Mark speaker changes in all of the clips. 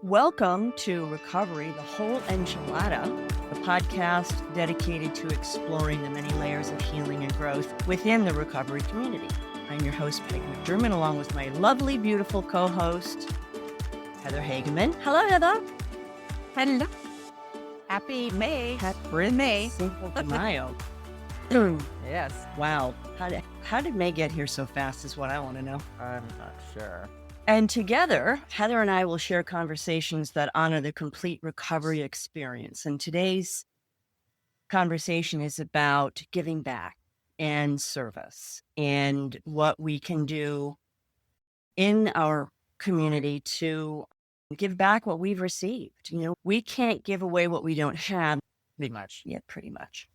Speaker 1: Welcome to Recovery, the Whole Enchilada, the podcast dedicated to exploring the many layers of healing and growth within the recovery community. I'm your host, Peg McDermott, along with my lovely, beautiful co-host, Heather Hagaman. Hello, Heather.
Speaker 2: Hello. Happy May. We're in May.
Speaker 1: Cinco de Mayo.
Speaker 2: Yes.
Speaker 1: Wow. How did May get here so fast is what I want to know.
Speaker 2: I'm not sure.
Speaker 1: And together, Heather and I will share conversations that honor the complete recovery experience. And today's conversation is about giving back and service and what we can do in our community to give back what we've received. You know, we can't give away what we don't have.
Speaker 2: Pretty much.
Speaker 1: Yeah, pretty much.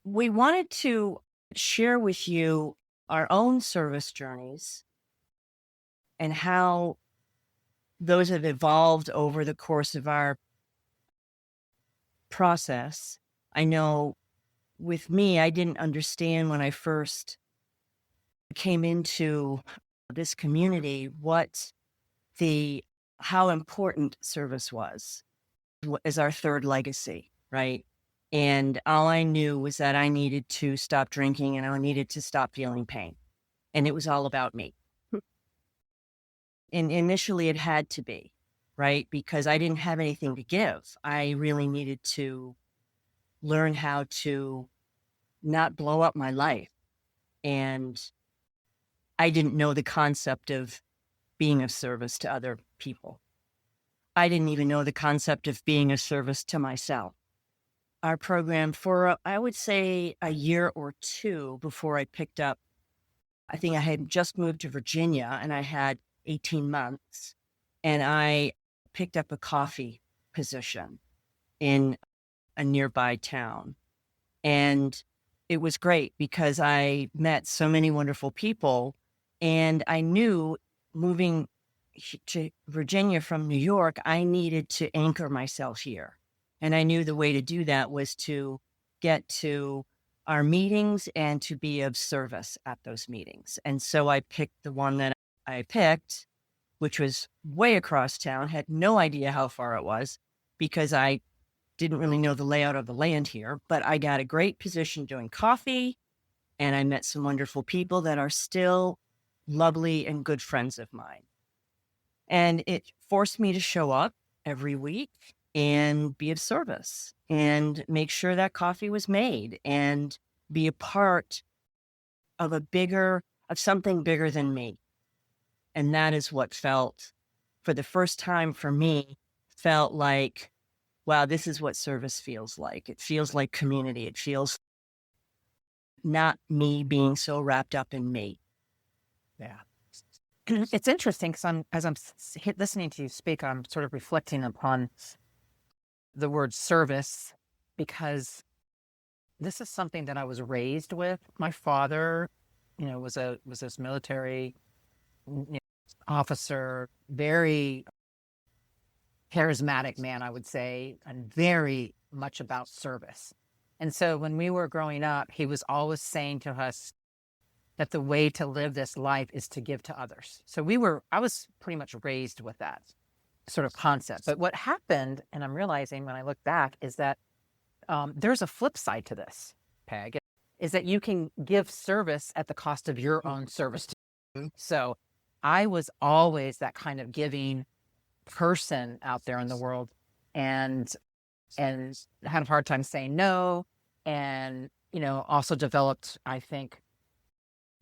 Speaker 1: We wanted to share with you our own service journeys and how those have evolved over the course of our process. I know with me, I didn't understand when I first came into this community how important service was as our third legacy, right? And all I knew was that I needed to stop drinking and I needed to stop feeling pain. And it was all about me. And initially it had to be, right? Because I didn't have anything to give. I really needed to learn how to not blow up my life. And I didn't know the concept of being of service to other people. I didn't even know the concept of being of service to myself. Our program for, I would say, a year or two before I picked up, I think I had just moved to Virginia and I had 18 months, and I picked up a coffee position in a nearby town. And it was great because I met so many wonderful people, and I knew moving to Virginia from New York, I needed to anchor myself here. And I knew the way to do that was to get to our meetings and to be of service at those meetings. And so I picked the one that I picked, which was way across town, had no idea how far it was because I didn't really know the layout of the land here, but I got a great position doing coffee and I met some wonderful people that are still lovely and good friends of mine. And it forced me to show up every week and be of service and make sure that coffee was made and be a part of something bigger than me. And that is what felt, for the first time for me, felt like, wow, this is what service feels like. It feels like community. It feels not me being so wrapped up in me.
Speaker 2: Yeah. It's interesting because as I'm listening to you speak, I'm sort of reflecting upon the word service, because this is something that I was raised with. My father, was this military officer, very charismatic man, I would say, and very much about service. And so when we were growing up, he was always saying to us that the way to live this life is to give to others. So I was pretty much raised with that sort of concept. But what happened, and I'm realizing when I look back, is that there's a flip side to this, Peg, is that you can give service at the cost of your own service. So I was always that kind of giving person out there in the world, and had a hard time saying no, and also developed, I think,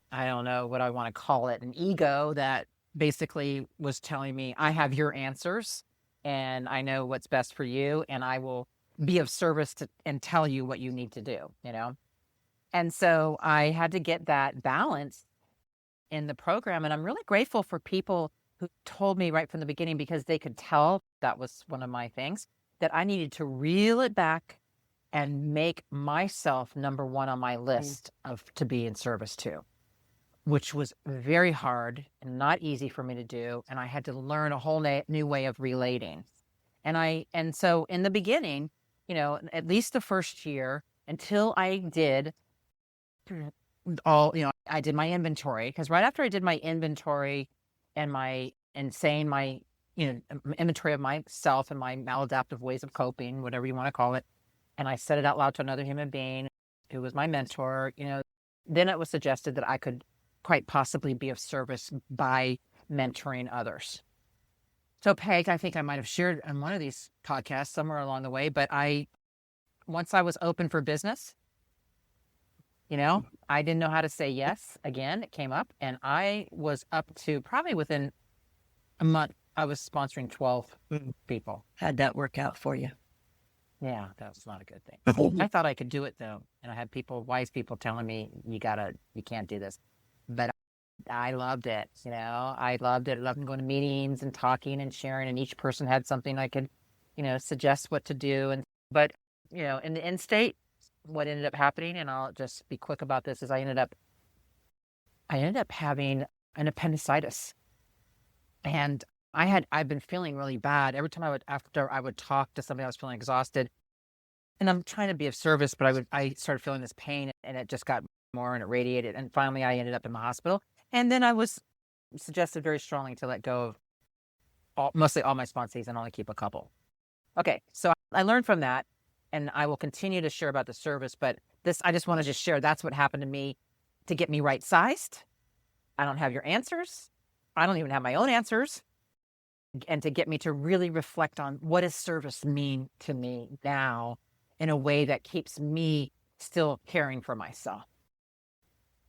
Speaker 2: I don't know what I want to call it, an ego that basically was telling me, I have your answers and I know what's best for you, and I will be of service and tell you what you need to do, And so I had to get that balance in the program. And I'm really grateful for people who told me right from the beginning, because they could tell that was one of my things, that I needed to reel it back and make myself number one on my list to be in service to, which was very hard and not easy for me to do. And I had to learn a whole new way of relating. And so in the beginning, at least the first year, until I did I did my inventory, because right after I did my inventory and saying my inventory of myself and my maladaptive ways of coping, whatever you want to call it. And I said it out loud to another human being who was my mentor. Then it was suggested that I could quite possibly be of service by mentoring others. So Peg, I think I might have shared on one of these podcasts somewhere along the way, but once I was open for business, I didn't know how to say yes. Again, it came up, and I was up to probably within a month, I was sponsoring 12 people.
Speaker 1: How'd that work out for you?
Speaker 2: Yeah, that's not a good thing. I thought I could do it though. And I had wise people telling me, you can't do this. But I loved it. I loved it. I loved going to meetings and talking and sharing, and each person had something I could, suggest what to do. But in the end state, what ended up happening, and I'll just be quick about this, is I ended up having an appendicitis. And I've been feeling really bad every time after I would talk to somebody. I was feeling exhausted, and I'm trying to be of service, but I started feeling this pain, and it just got more, and it radiated. And finally I ended up in the hospital. And then I was suggested very strongly to let go of mostly all my sponsees and only keep a couple. Okay. So I learned from that, and I will continue to share about the service, but I just want to just share, that's what happened to me to get me right sized. I don't have your answers. I don't even have my own answers. And to get me to really reflect on, what does service mean to me now in a way that keeps me still caring for myself,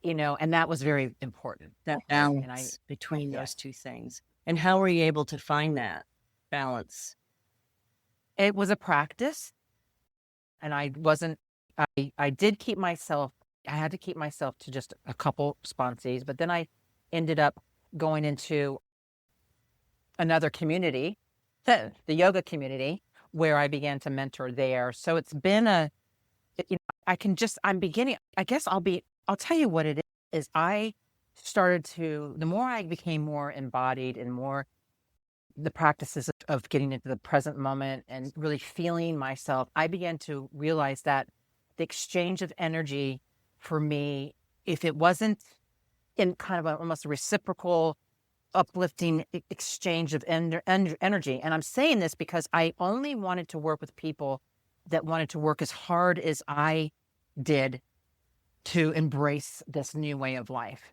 Speaker 2: and that was very important.
Speaker 1: That balance between those two things. And how were you able to find that balance?
Speaker 2: It was a practice, and I did keep myself, I had to keep myself to just a couple sponsees, but then I ended up going into another community, the yoga community, where I began to mentor there. So it's been I'm beginning, I guess I'll tell you what it is. I started the more I became more embodied and more the practices of getting into the present moment and really feeling myself, I began to realize that the exchange of energy for me, if it wasn't in kind of almost a reciprocal, uplifting exchange of energy. And I'm saying this because I only wanted to work with people that wanted to work as hard as I did to embrace this new way of life.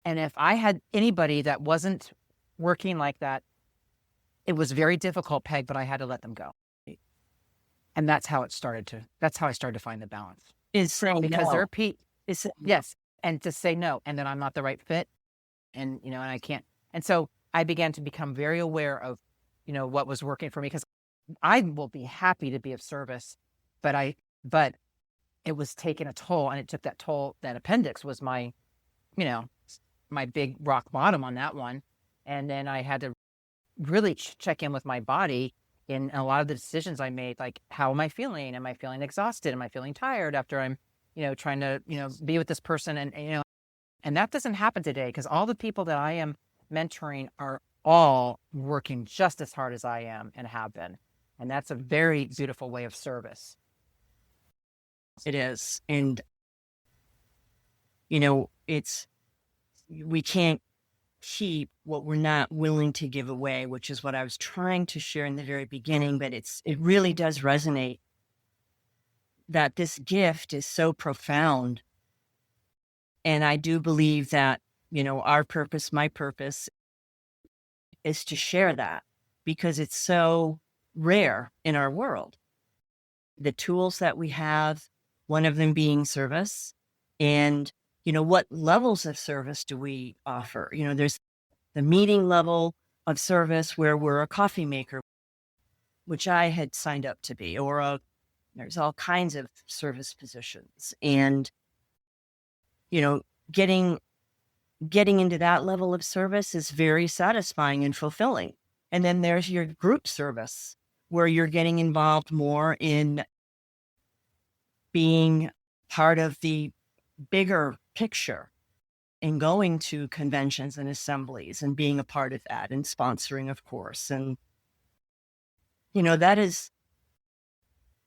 Speaker 2: And if I had anybody that wasn't working like that, it was very difficult, Peg, but I had to let them go. And that's how I started to find the balance.
Speaker 1: Is saying
Speaker 2: because
Speaker 1: no.
Speaker 2: there are yes. And to say no, and then I'm not the right fit. And, and I can't. And so I began to become very aware of, what was working for me, because I will be happy to be of service, but it was taking a toll, and it took that toll. That appendix was my big rock bottom on that one. And then I had to really check in with my body in a lot of the decisions I made, like, how am I feeling? Am I feeling exhausted? Am I feeling tired after I'm, trying to, be with this person? And that doesn't happen today, because all the people that I am mentoring are all working just as hard as I am and have been. And that's a very beautiful way of service.
Speaker 1: It is. And, we can't keep what we're not willing to give away, which is what I was trying to share in the very beginning, but it really does resonate that this gift is so profound. And I do believe that, our purpose, my purpose, is to share that, because it's so rare in our world. The tools that we have, one of them being service, and, what levels of service do we offer? There's the meeting level of service where we're a coffee maker, which I had signed up to be, or there's all kinds of service positions. And, getting into that level of service is very satisfying and fulfilling. And then there's your group service, where you're getting involved more in being part of the bigger picture and going to conventions and assemblies and being a part of that and sponsoring, of course. And,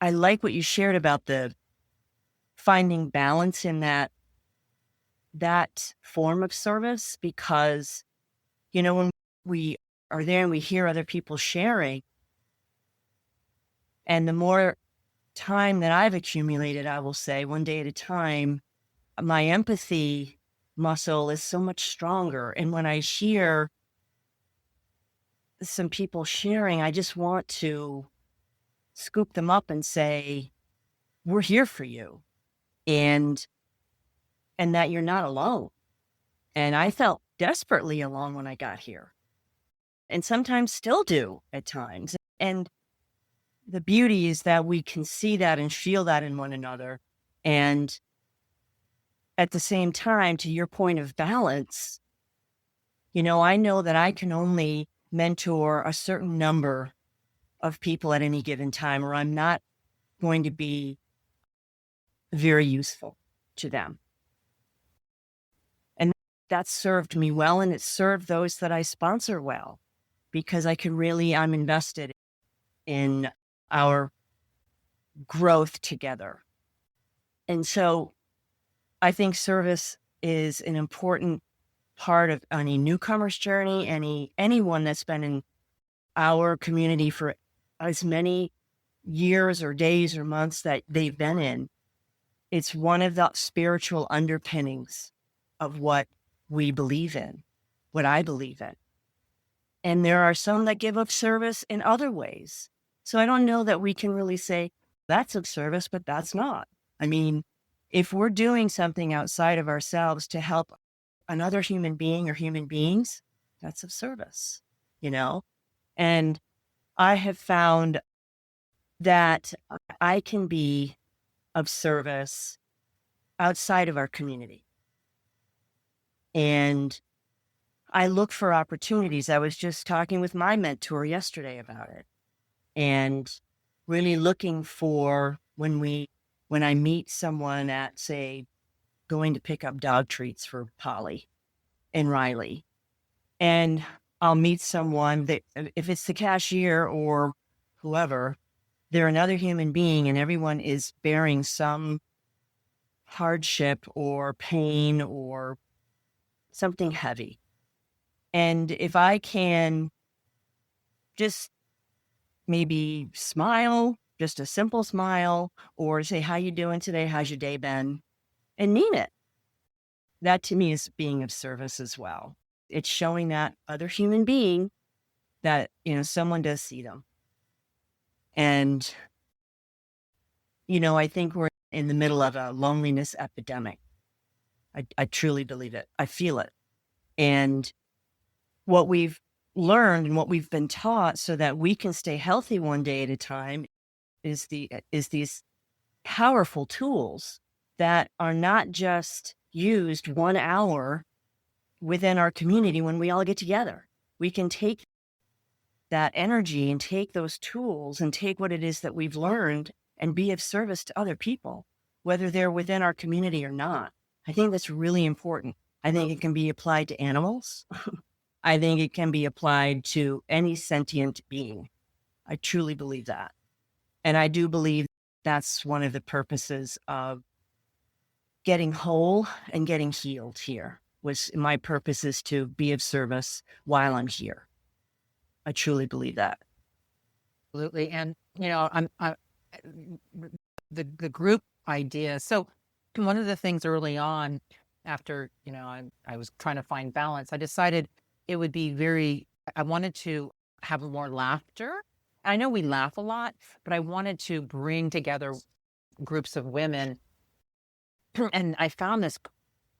Speaker 1: I like what you shared about the finding balance in that form of service, because, when we are there and we hear other people sharing. And the more time that I've accumulated, I will say, one day at a time, my empathy muscle is so much stronger. And when I hear some people sharing, I just want to scoop them up and say, we're here for you. And that you're not alone. And I felt desperately alone when I got here, and sometimes still do at times. And the beauty is that we can see that and feel that in one another. And at the same time, to your point of balance, I know that I can only mentor a certain number of people at any given time, or I'm not going to be very useful to them. And that served me well, and it served those that I sponsor well, because I'm invested in our growth together. And so I think service is an important part of any newcomer's journey, anyone that's been in our community for as many years or days or months that they've been in. It's one of the spiritual underpinnings of what we believe in, what I believe in. And there are some that give up service in other ways. So I don't know that we can really say that's of service, but that's not. I mean, if we're doing something outside of ourselves to help another human being or human beings, that's of service, And I have found that I can be of service outside of our community. And I look for opportunities. I was just talking with my mentor yesterday about it, and really looking for when I meet someone at, say, going to pick up dog treats for Polly and Riley, and I'll meet someone that, if it's the cashier or whoever, they're another human being, and everyone is bearing some hardship or pain or something heavy. And if I can just maybe smile, just a simple smile, or say, how you doing today? How's your day been? And mean it. That to me is being of service as well. It's showing that other human being that, someone does see them. And, I think we're in the middle of a loneliness epidemic. I truly believe it. I feel it. And what we've learned and what we've been taught so that we can stay healthy one day at a time is these powerful tools that are not just used 1 hour within our community when we all get together. We can take that energy and take those tools and take what it is that we've learned and be of service to other people, whether they're within our community or not. I think that's really important. I think it can be applied to animals. I think it can be applied to any sentient being. I truly believe that. And I do believe that's one of the purposes of getting whole and getting healed here. My purpose is to be of service while I'm here. I truly believe that.
Speaker 2: Absolutely. And, the group idea. So one of the things early on after, I was trying to find balance, I decided it would be I wanted to have more laughter. I know we laugh a lot, but I wanted to bring together groups of women. And I found this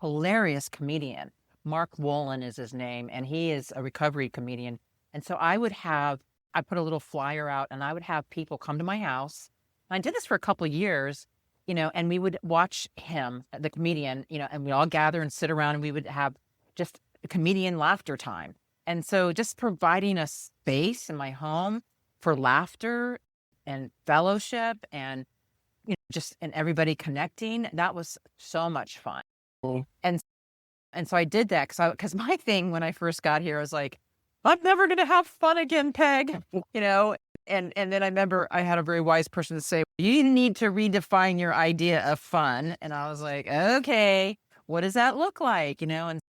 Speaker 2: hilarious comedian. Mark Wolin is his name, and he is a recovery comedian. And so I put a little flyer out, and I would have people come to my house. And I did this for a couple of years, and we would watch him, the comedian, and we all gather and sit around, and we would have just a comedian laughter time. And so just providing a space in my home for laughter and fellowship and, and everybody connecting, that was so much fun.
Speaker 1: Cool.
Speaker 2: And so I did that because my thing when I first got here was like, I'm never going to have fun again, Peg, and then I remember I had a very wise person to say, you need to redefine your idea of fun. And I was like, okay, what does that look like? And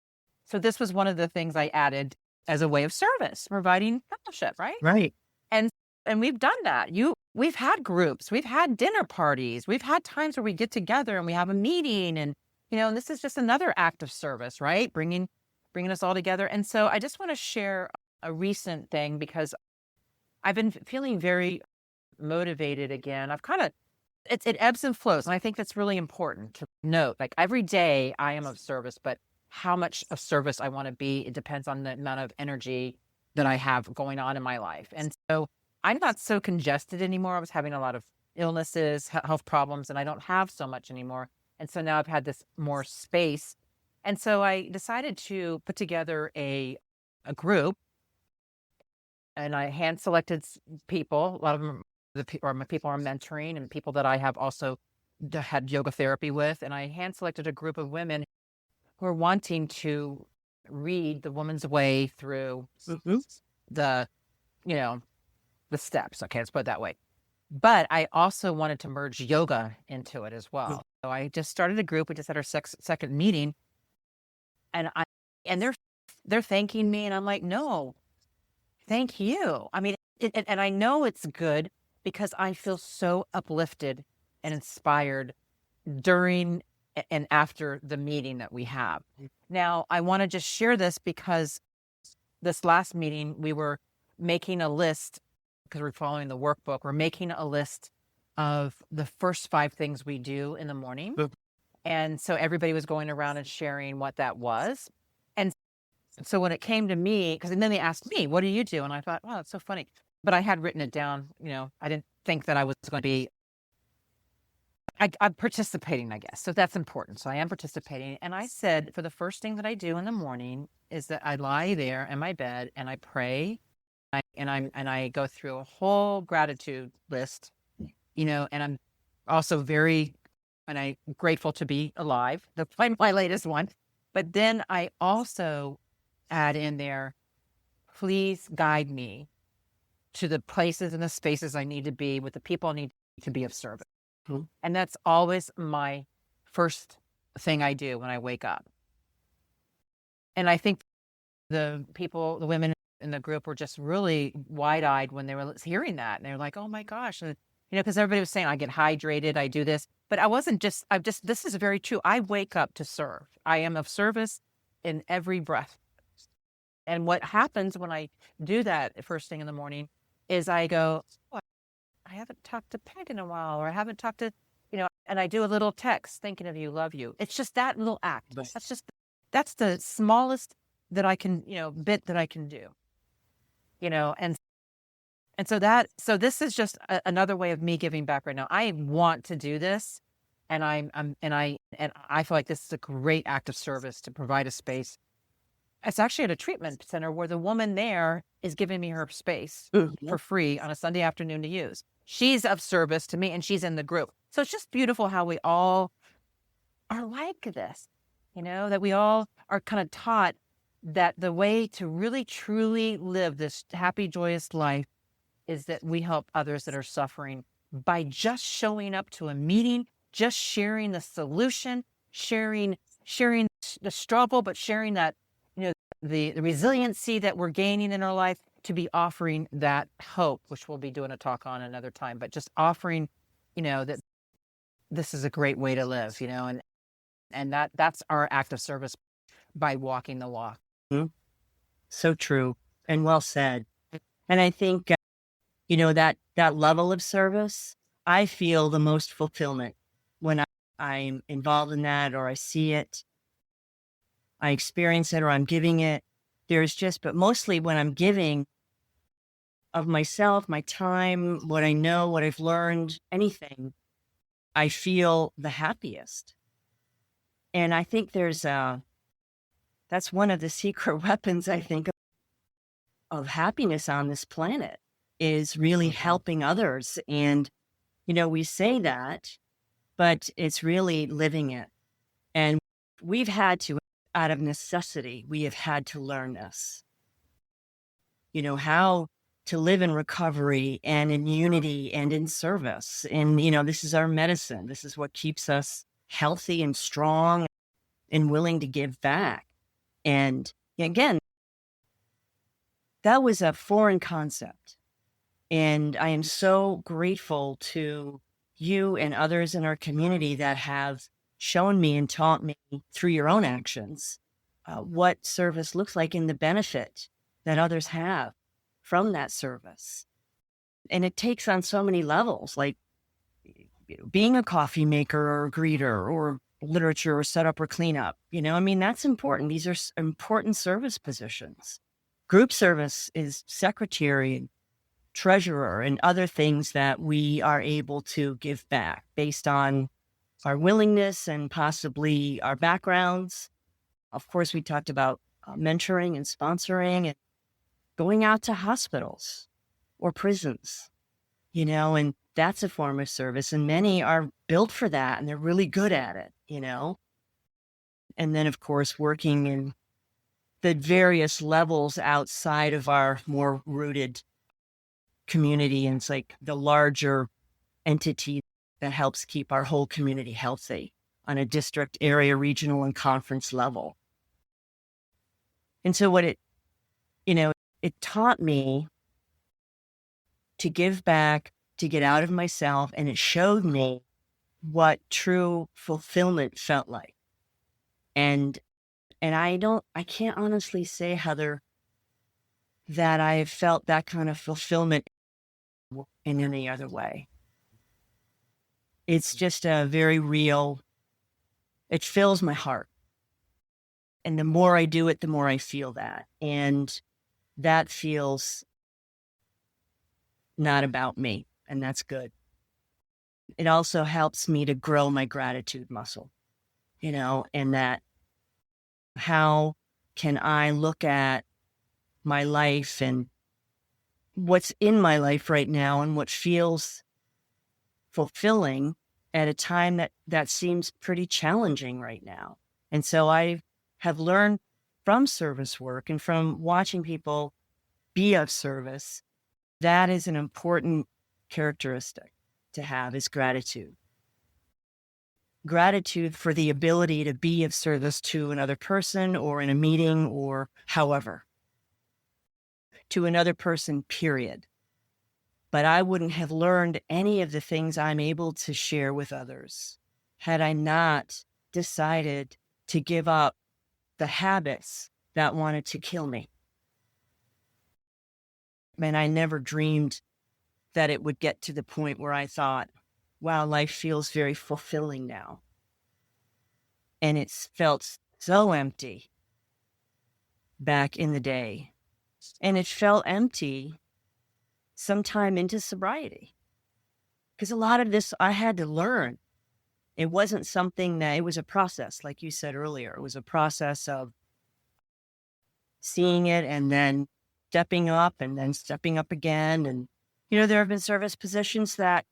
Speaker 2: so this was one of the things I added as a way of service, providing fellowship, right?
Speaker 1: Right.
Speaker 2: And and we've done that. We've had groups, we've had dinner parties, we've had times where we get together and we have a meeting, and and this is just another act of service, right? Bringing us all together. And so I just want to share a recent thing because I've been feeling very motivated again. I've kind of it ebbs and flows, and I think that's really important to note. Like every day I am of service, but how much of service I want to be, it depends on the amount of energy that I have going on in my life. And so I'm not so congested anymore. I was having a lot of illnesses, health problems, and I don't have so much anymore. And so now I've had this more space. And so I decided to put together a group, and I hand selected people. A lot of them are my people I'm mentoring and people that I have also had yoga therapy with. And I hand selected a group of women who are wanting to read The Woman's Way through the, you know, the steps. Okay, let's put it that way. But I also wanted to merge yoga into it as well. So I just started a group. We just had our second meeting, and they're thanking me, and I'm like, no, thank you. I mean, and I know it's good because I feel so uplifted and inspired during and after the meeting that we have. Now, I want to just share this because this last meeting, we were making a list because we're following the workbook. We're making a list of the first 5 things we do in the morning. And so everybody was going around and sharing what that was. And so when it came to me, because then they asked me, what do you do? And I thought, wow, that's so funny. But I had written it down. I didn't think that I was going to be, I'm participating, I guess. So that's important. So I am participating. And I said, for the first thing that I do in the morning is that I lie there in my bed and I pray. And I go through a whole gratitude list, and I'm also I'm grateful to be alive. That's my latest one. But then I also add in there, please guide me to the places and the spaces I need to be with the people I need to be of service. And that's always my first thing I do when I wake up. And I think the women in the group were just really wide-eyed when they were hearing that. And they were like, oh my gosh. And, because everybody was saying, I get hydrated, I do this. But this is very true. I wake up to serve. I am of service in every breath. And what happens when I do that first thing in the morning is I go, oh, I haven't talked to Peg in a while, or I haven't talked to, and I do a little text, thinking of you, love you. It's just that little act. That's the smallest that I can, bit that I can do, and so this is just another way of me giving back right now. I want to do this, and I feel like this is a great act of service to provide a space. It's actually at a treatment center where the woman there is giving me her space for free on a Sunday afternoon to use. She's of service to me, and she's in the group. So it's just beautiful how we all are like this, that we all are kind of taught that the way to really, truly live this happy, joyous life is that we help others that are suffering by just showing up to a meeting, just sharing the solution, sharing the struggle, but sharing that, the resiliency that we're gaining in our life, to be offering that hope, which we'll be doing a talk on another time, but just offering, that this is a great way to live, and that's our act of service by walking the walk.
Speaker 1: So true and well said. And I think, that level of service, I feel the most fulfillment when I'm involved in that, or I see it, I experience it, or I'm giving it. But mostly when I'm giving of myself, my time, what I know, what I've learned, anything, I feel the happiest. And I think that's one of the secret weapons, I think, of happiness on this planet, is really helping others. And, we say that, but it's really living it. And we've had to, out of necessity, we have had to learn this, how to live in recovery and in unity and in service. And, this is our medicine. This is what keeps us healthy and strong and willing to give back. And again, that was a foreign concept. And I am so grateful to you and others in our community that have shown me and taught me through your own actions what service looks like and the benefit that others have from that service. And it takes on so many levels, like being a coffee maker or a greeter or literature or setup or cleanup. I mean, that's important. These are important service positions. Group service is secretary, treasurer, and other things that we are able to give back based on our willingness and possibly our backgrounds. Of course, we talked about mentoring and sponsoring and going out to hospitals or prisons, and that's a form of service. And many are built for that and they're really good at it. And then, of course, working in the various levels outside of our more rooted community. And it's like the larger entity that helps keep our whole community healthy on a district, area, regional, and conference level. And so it taught me to give back, to get out of myself, and it showed me what true fulfillment felt like. And I can't honestly say, Heather, that I have felt that kind of fulfillment in any other way. It's just a very real, it fills my heart. And the more I do it, the more I feel that. And that feels not about me. And that's good. It also helps me to grow my gratitude muscle, and that how can I look at my life and what's in my life right now and what feels fulfilling at a time that seems pretty challenging right now. And so I have learned from service work and from watching people be of service, that is an important characteristic to have, is gratitude. Gratitude for the ability to be of service to another person or in a meeting or however, to another person, period. But I wouldn't have learned any of the things I'm able to share with others had I not decided to give up the habits that wanted to kill me. And I never dreamed that it would get to the point where I thought, wow, life feels very fulfilling now. And it's felt so empty back in the day. And it felt empty sometime into sobriety. Because a lot of this I had to learn. It wasn't something that, it was a process, like you said earlier. It was a process of seeing it and then stepping up and then stepping up again. And, there have been service positions that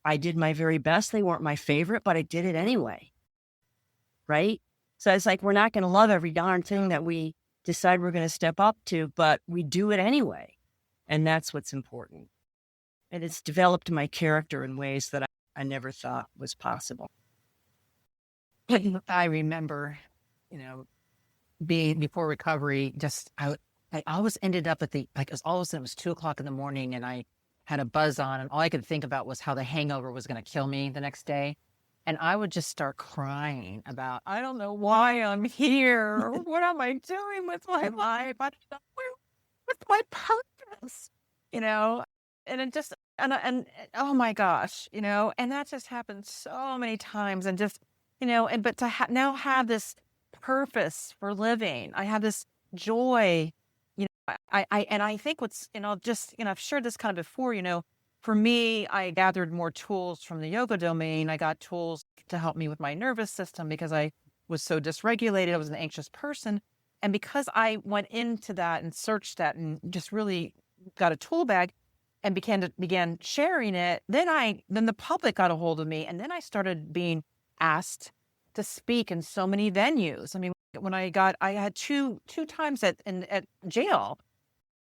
Speaker 1: I did my very best. They weren't my favorite, but I did it anyway. Right? So it's like, we're not going to love every darn thing that we decide we're going to step up to, but we do it anyway. And that's what's important. And it's developed my character in ways that I never thought was possible.
Speaker 2: I remember, being before recovery, I always ended up it was all of a sudden it was 2:00 in the morning and I had a buzz on and all I could think about was how the hangover was going to kill me the next day. And I would just start crying about, I don't know why I'm here. Or what am I doing with my life? I don't know what's my purpose, and it just, and oh my gosh, and that just happened so many times. And just, but to now have this purpose for living, I have this joy, and I think what's, I've shared this kind of before, for me, I gathered more tools from the yoga domain. I got tools to help me with my nervous system because I was so dysregulated. I was an anxious person. And because I went into that and searched that and just really got a tool bag and began sharing it, then the public got a hold of me. And then I started being asked to speak in so many venues. I mean, when I had two times at jail,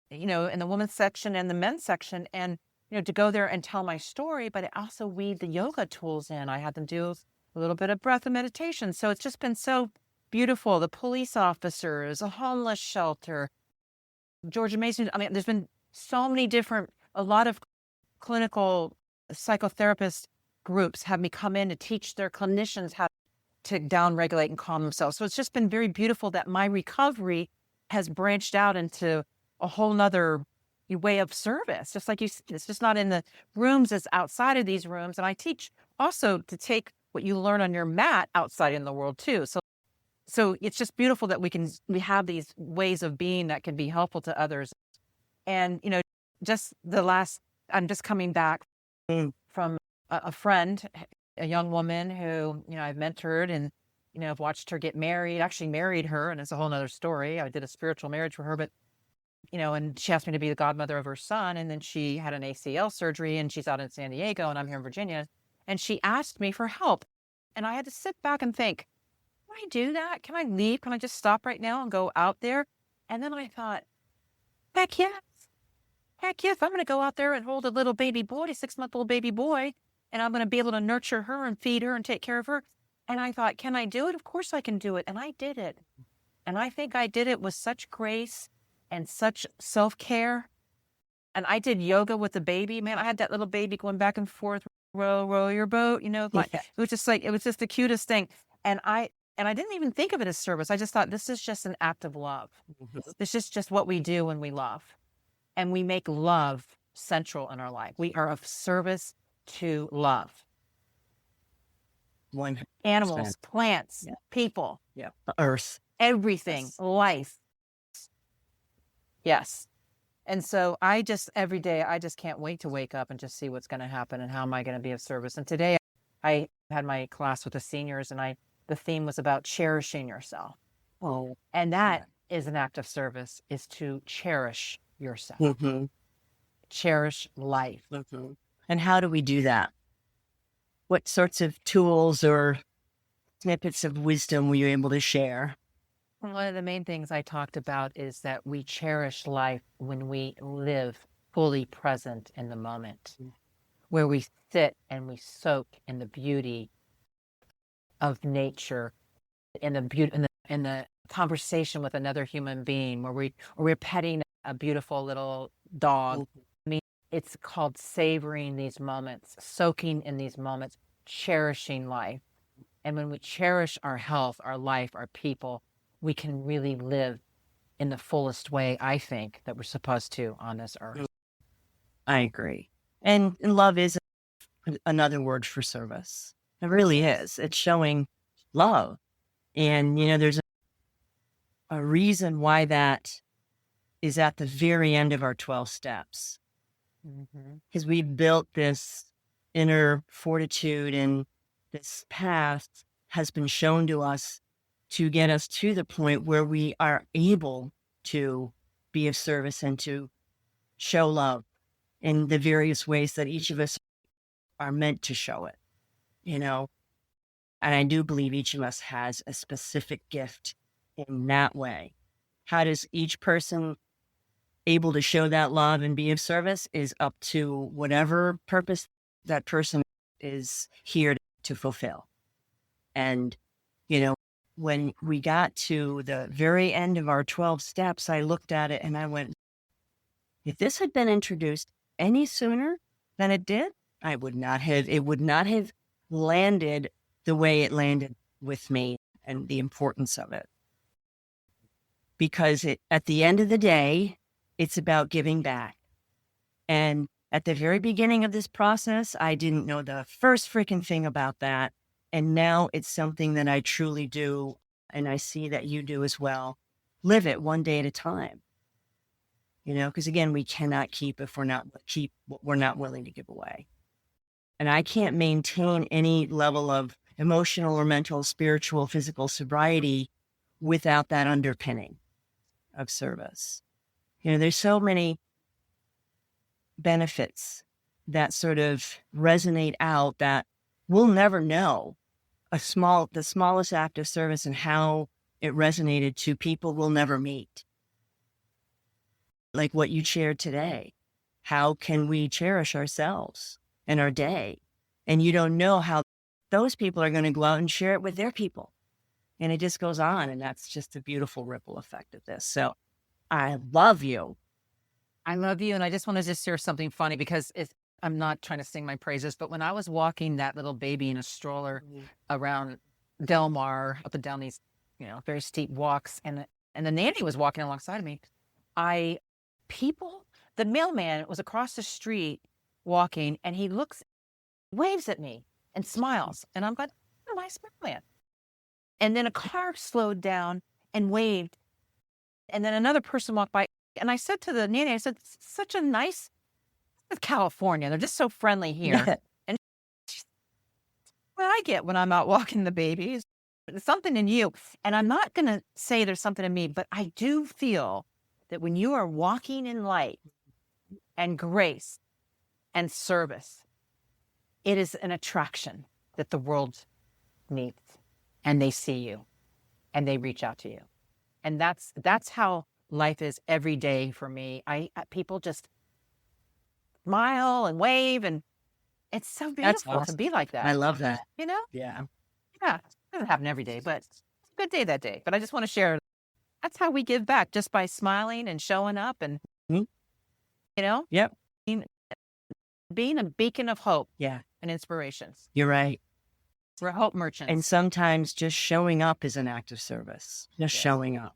Speaker 2: in the women's section and the men's section, and to go there and tell my story, but I also weave the yoga tools in. I had them do a little bit of breath and meditation. So it's just been so beautiful. The police officers, a homeless shelter, Georgia Mason. I mean, there's been so many different, a lot of clinical psychotherapist groups have me come in to teach their clinicians how to downregulate and calm themselves. So it's just been very beautiful that my recovery has branched out into a whole nother way of service. Just like you said, it's just not in the rooms, it's outside of these rooms. And I teach also to take what you learn on your mat outside in the world too. So it's just beautiful that we have these ways of being that can be helpful to others. And, just I'm just coming back from a friend, a young woman who, I've mentored and, I've watched her get married, actually married her. And it's a whole nother story. I did a spiritual marriage for her, but, and she asked me to be the godmother of her son. And then she had an ACL surgery and she's out in San Diego and I'm here in Virginia. And she asked me for help. And I had to sit back and think, can I do that? Can I leave? Can I just stop right now and go out there? And then I thought, heck yes. Heck yes, I'm going to go out there and hold a little baby boy, a 6-month-old baby boy, and I'm going to be able to nurture her and feed her and take care of her. And I thought, can I do it? Of course I can do it. And I did it. And I think I did it with such grace and such self-care. And I did yoga with the baby. Man, I had that little baby going back and forth, row your boat, it was just like, it was just the cutest thing. And I didn't even think of it as service. I just thought this is just an act of love. This is just what we do when we love. And we make love central in our life. We are of service to love.
Speaker 1: 100%.
Speaker 2: Animals, plants,
Speaker 1: Yeah.
Speaker 2: people.
Speaker 1: Yeah. The earth.
Speaker 2: Everything.
Speaker 1: Yes.
Speaker 2: Life. Yes. And so every day, I just can't wait to wake up and just see what's going to happen and how am I going to be of service. And today I had my class with the seniors and the theme was about cherishing yourself.
Speaker 1: Oh.
Speaker 2: And that is an act of service, is to cherish yourself.
Speaker 1: Mm-hmm.
Speaker 2: Cherish life.
Speaker 1: Mm-hmm. And how do we do that? What sorts of tools or snippets of wisdom were you able to share?
Speaker 2: One of the main things I talked about is that we cherish life when we live fully present in the moment, where we sit and we soak in the beauty of nature, in the beauty, in the conversation with another human being, where we're petting a beautiful little dog. I mean, it's called savoring these moments, soaking in these moments, cherishing life. And when we cherish our health, our life, our people, we can really live in the fullest way, I think, that we're supposed to on this earth.
Speaker 1: I agree. And love is another word for service. It really is. It's showing love. And, there's a reason why that is at the very end of our 12 steps. Because we built this inner fortitude and this path has been shown to us to get us to the point where we are able to be of service and to show love in the various ways that each of us are meant to show it, And I do believe each of us has a specific gift in that way. How does each person able to show that love and be of service is up to whatever purpose that person is here to fulfill. And, when we got to the very end of our 12 steps, I looked at it and I went, if this had been introduced any sooner than it did, it would not have landed the way it landed with me and the importance of it. Because at the end of the day, it's about giving back. And at the very beginning of this process, I didn't know the first freaking thing about that. And now it's something that I truly do. And I see that you do as well. Live it one day at a time. Because again, we cannot keep what we're not willing to give away. And I can't maintain any level of emotional or mental, spiritual, physical sobriety without that underpinning of service. There's so many benefits that sort of resonate out that we'll never know the smallest act of service and how it resonated to people we'll never meet. Like what you shared today. How can we cherish ourselves and our day? And you don't know how those people are going to go out and share it with their people. And it just goes on. And that's just a beautiful ripple effect of this. So I love you.
Speaker 2: I love you. And I just want to just share something funny because I'm not trying to sing my praises, but when I was walking that little baby in a stroller around Del Mar, up and down these, very steep walks, and the nanny was walking alongside of me, the mailman was across the street walking, and he waves at me and smiles. And I'm like, oh, nice mailman. And then a car slowed down and waved. And then another person walked by. And I said to the nanny, I said, such a nice California. They're just so friendly here. And what I get when I'm out walking the babies, there's something in you. And I'm not going to say there's something in me, but I do feel that when you are walking in light and grace and service, it is an attraction that the world needs, and they see you and they reach out to you. And that's how life is every day for me. People just smile and wave, and it's so beautiful
Speaker 1: awesome.
Speaker 2: to be like that.
Speaker 1: I love that.
Speaker 2: You know?
Speaker 1: Yeah.
Speaker 2: Yeah. It doesn't happen every day, but it's a good day that day. But I just want to share that's how we give back, just by smiling and showing up and,
Speaker 1: Yep.
Speaker 2: being a beacon of hope
Speaker 1: Yeah.
Speaker 2: and inspiration.
Speaker 1: You're right.
Speaker 2: We're hope merchants.
Speaker 1: And sometimes just showing up is an act of service, just showing up.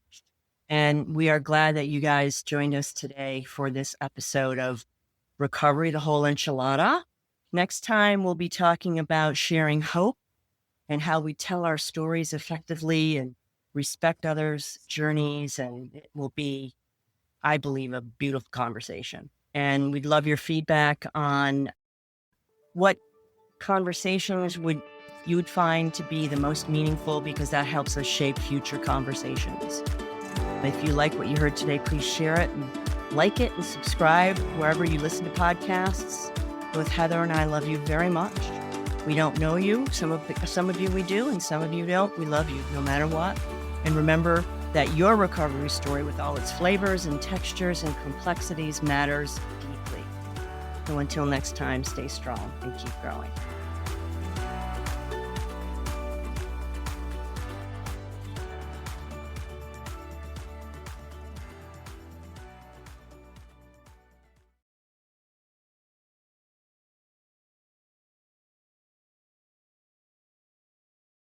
Speaker 1: And we are glad that you guys joined us today for this episode of Recovery, the Whole Enchilada. Next time, we'll be talking about sharing hope and how we tell our stories effectively and respect others' journeys. And it will be, I believe, a beautiful conversation. And we'd love your feedback on what conversations you would find to be the most meaningful, because that helps us shape future conversations. If you like what you heard today, please share it and like it and subscribe wherever you listen to podcasts. Both Heather and I love you very much. We don't know you. Some of you we do, and some of you don't. We love you no matter what. And remember that your recovery story, with all its flavors and textures and complexities, matters deeply. So until next time, stay strong and keep growing.